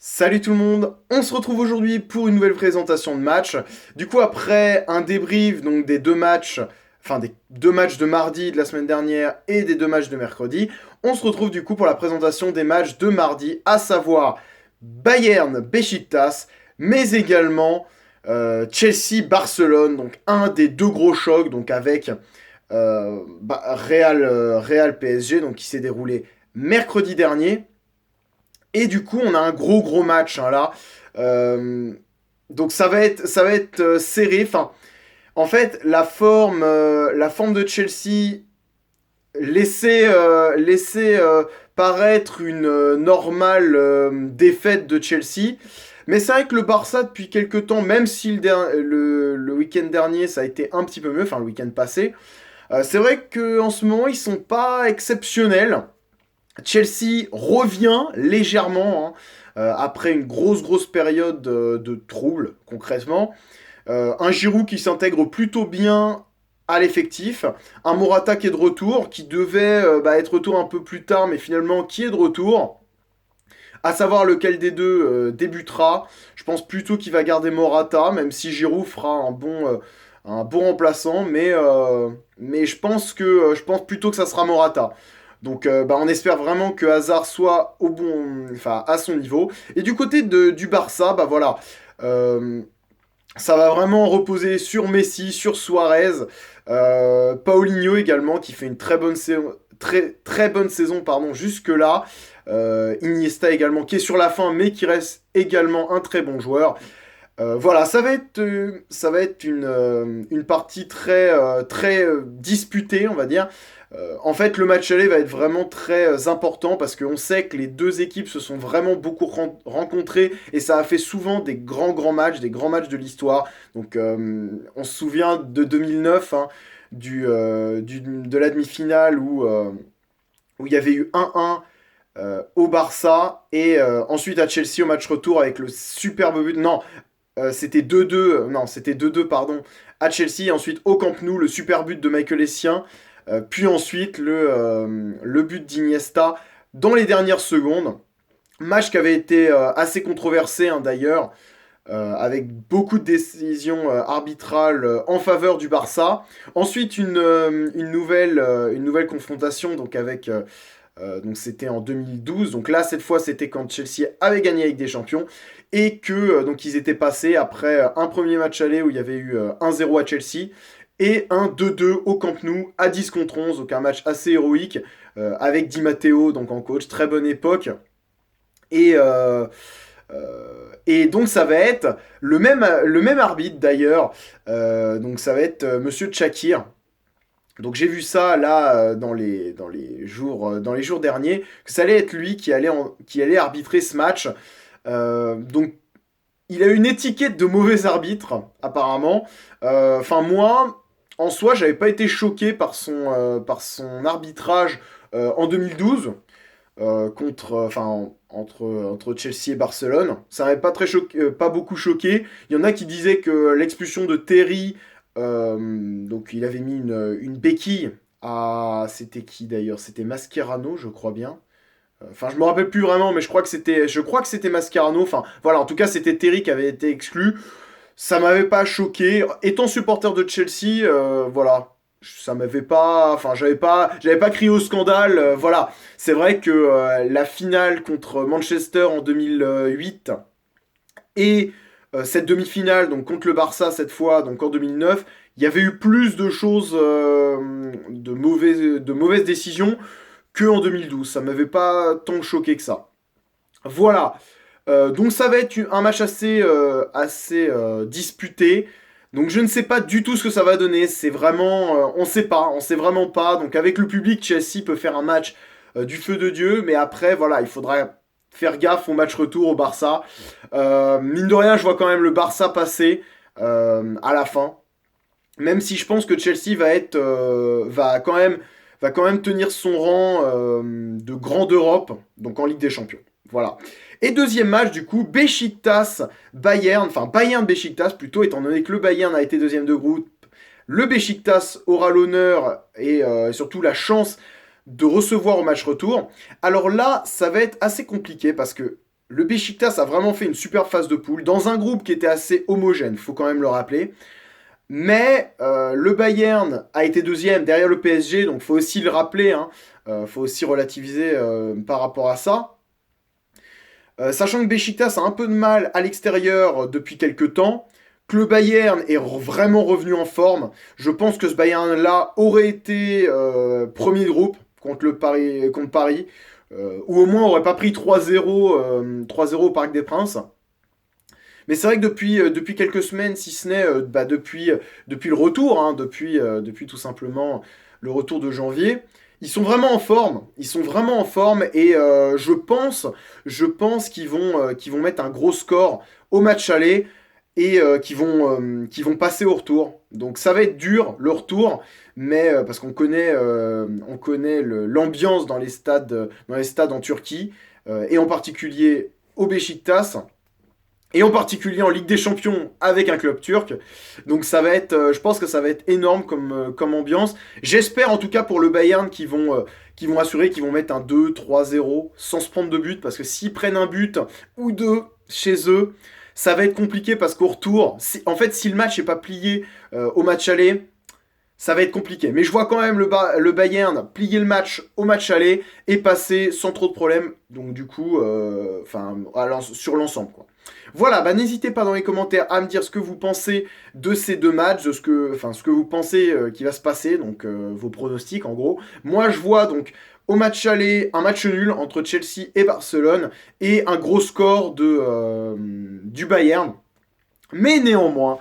Salut tout le monde, on se retrouve aujourd'hui pour une nouvelle présentation de match. Du coup, après un débrief donc des deux matchs, enfin des deux matchs de mardi de la semaine dernière et des deux matchs de mercredi, on se retrouve du coup pour la présentation des matchs de mardi, à savoir Bayern-Beşiktaş, mais également Chelsea-Barcelone, donc un des deux gros chocs, donc avec Real PSG, donc qui s'est déroulé mercredi dernier. Et du coup, on a un gros match hein, là. Euh, donc ça va être serré. Enfin, en fait, la forme de Chelsea laissait paraître une normale défaite de Chelsea. Mais c'est vrai que le Barça, depuis quelques temps, même si le week-end dernier, ça a été un petit peu mieux, enfin le week-end passé, c'est vrai qu'en ce moment, ils sont pas exceptionnels. Chelsea revient légèrement hein, après une grosse période de trouble, concrètement. Un Giroud qui s'intègre plutôt bien à l'effectif. Un Morata qui est de retour, qui devait être retour un peu plus tard, mais finalement qui est de retour. À savoir lequel des deux débutera. Je pense plutôt qu'il va garder Morata, même si Giroud fera un bon remplaçant. Mais je pense plutôt que ça sera Morata. Donc on espère vraiment que Hazard soit enfin, à son niveau. Et du côté du Barça, voilà. Euh, Ça va vraiment reposer sur Messi, sur Suarez, Paulinho également qui fait une très bonne saison pardon, jusque-là. Iniesta également qui est sur la fin mais qui reste également un très bon joueur. Voilà, ça va être une partie très disputée, on va dire. En fait, le match aller va être vraiment très important parce qu'on sait que les deux équipes se sont vraiment beaucoup rencontrées et ça a fait souvent des grands matchs, des grands matchs de l'histoire. Donc, on se souvient de 2009, hein, de la demi-finale où il y avait eu 1-1 au Barça et ensuite à Chelsea au match retour avec le superbe but. Non, c'était 2-2, non, c'était 2-2, pardon, à Chelsea. Et ensuite, au Camp Nou, le super but de Michael Essien. Puis ensuite, le but d'Iniesta dans les dernières secondes. Match qui avait été assez controversé, hein, d'ailleurs, avec beaucoup de décisions arbitrales en faveur du Barça. Ensuite, une nouvelle confrontation donc donc c'était en 2012. Donc là, cette fois, c'était quand Chelsea avait gagné avec des champions et que donc ils étaient passés après un premier match aller où il y avait eu 1-0 à Chelsea et un 2-2 au Camp Nou à 10 contre 11. Donc un match assez héroïque avec Di Matteo donc en coach, très bonne époque. Et, et donc ça va être le même arbitre d'ailleurs. Donc ça va être Monsieur Tchakir. Donc j'ai vu ça là dans les jours derniers, que ça allait être lui qui allait arbitrer ce match. Donc il a une étiquette de mauvais arbitre, apparemment. Enfin moi, en soi, j'avais pas été choqué par son arbitrage en 2012 entre Chelsea et Barcelone. Ça m'avait pas beaucoup choqué. Il y en a qui disaient que l'expulsion de Terry, donc il avait mis une béquille à. C'était qui d'ailleurs? C'était Mascherano, je crois bien. Enfin, je me rappelle plus vraiment, mais je crois que c'était Mascherano. Enfin, voilà, en tout cas, c'était Terry qui avait été exclu. Ça m'avait pas choqué. Étant supporter de Chelsea, voilà, ça m'avait pas, enfin, j'avais pas crié au scandale. Voilà, c'est vrai que la finale contre Manchester en 2008 et cette demi-finale, donc contre le Barça cette fois, donc en 2009, il y avait eu plus de choses, de mauvaises décisions que en 2012. Ça m'avait pas tant choqué que ça. Voilà. Donc ça va être un match assez disputé. Donc je ne sais pas du tout ce que ça va donner. C'est vraiment, on sait vraiment pas. Donc avec le public, Chelsea peut faire un match du feu de Dieu, mais après voilà, il faudra faire gaffe au match retour au Barça. Mine de rien, je vois quand même le Barça passer à la fin. Même si je pense que Chelsea va quand même tenir son rang de grand d'Europe, donc en Ligue des Champions. Voilà. Et deuxième match, du coup, Beşiktaş-Bayern, enfin Bayern-Beşiktaş plutôt, étant donné que le Bayern a été deuxième de groupe. Le Beşiktaş aura l'honneur et surtout la chance de recevoir au match retour. Alors là, ça va être assez compliqué parce que le Beşiktaş a vraiment fait une super phase de poule, dans un groupe qui était assez homogène, faut quand même le rappeler. Mais le Bayern a été deuxième derrière le PSG, donc faut aussi le rappeler, hein, faut aussi relativiser par rapport à ça. Sachant que Beşiktaş a un peu de mal à l'extérieur depuis quelques temps, que le Bayern est vraiment revenu en forme, je pense que ce Bayern-là aurait été premier de groupe contre Paris, ou au moins aurait pas pris 3-0 3-0 au Parc des Princes. Mais c'est vrai que depuis quelques semaines, si ce n'est depuis le retour, hein, depuis tout simplement le retour de janvier, ils sont vraiment en forme. Ils sont vraiment en forme et je pense qu'ils vont mettre un gros score au match aller et qu'ils vont passer au retour. Donc ça va être dur le retour, mais parce qu'on connaît l'ambiance dans les stades en Turquie et en particulier au Beşiktaş et en particulier en Ligue des Champions avec un club turc. Donc ça va être, je pense que ça va être énorme comme ambiance. J'espère en tout cas pour le Bayern qu'ils vont assurer qu'ils vont mettre un 2-3-0 sans se prendre de but, parce que s'ils prennent un but ou deux chez eux, ça va être compliqué parce qu'au retour, en fait si le match n'est pas plié au match aller, ça va être compliqué. Mais je vois quand même le Bayern plier le match au match aller et passer sans trop de problèmes. Donc du coup, sur l'ensemble, quoi. Voilà, bah n'hésitez pas dans les commentaires à me dire ce que vous pensez de ces deux matchs, ce que vous pensez qui va se passer, donc vos pronostics en gros. Moi je vois donc au match aller un match nul entre Chelsea et Barcelone et un gros score du Bayern. Mais néanmoins,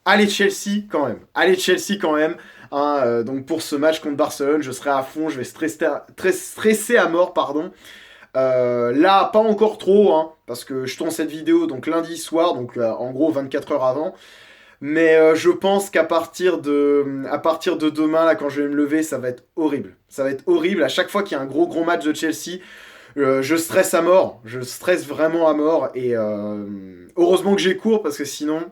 allez Chelsea quand même. Allez Chelsea quand même. Hein, donc pour ce match contre Barcelone, je serai à fond, je vais stresser à mort, pardon. Là, pas encore trop, hein, parce que je tourne cette vidéo donc lundi soir, donc en gros 24 heures avant. Mais je pense qu'à partir de demain, là, quand je vais me lever, ça va être horrible. Ça va être horrible. À chaque fois qu'il y a un gros match de Chelsea, je stresse à mort. Je stresse vraiment à mort. Et heureusement que j'ai cours, parce que sinon,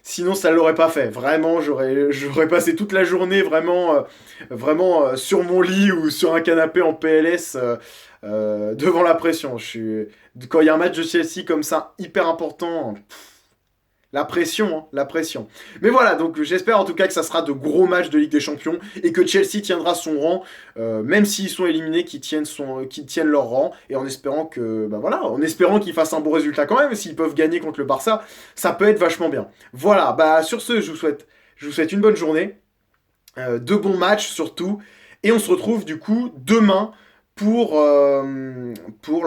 ça ne l'aurait pas fait. Vraiment, j'aurais passé toute la journée vraiment sur mon lit ou sur un canapé en PLS devant la pression. Quand il y a un match de Chelsea comme ça, hyper important, la pression, hein, la pression. Mais voilà, donc j'espère en tout cas que ça sera de gros matchs de Ligue des Champions et que Chelsea tiendra son rang, même s'ils sont éliminés, qu'ils tiennent leur rang, et en espérant qu'ils fassent un bon résultat quand même. S'ils peuvent gagner contre le Barça, ça peut être vachement bien. Voilà, bah sur ce, je vous souhaite une bonne journée, de bons matchs surtout, et on se retrouve du coup demain pour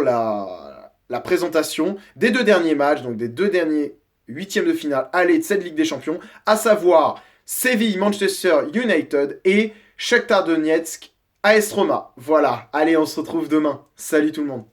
la présentation des deux derniers matchs, donc des deux derniers huitièmes de finale aller de cette Ligue des Champions, à savoir Séville, Manchester United et Shakhtar Donetsk, AS Roma. Voilà, allez, on se retrouve demain. Salut tout le monde.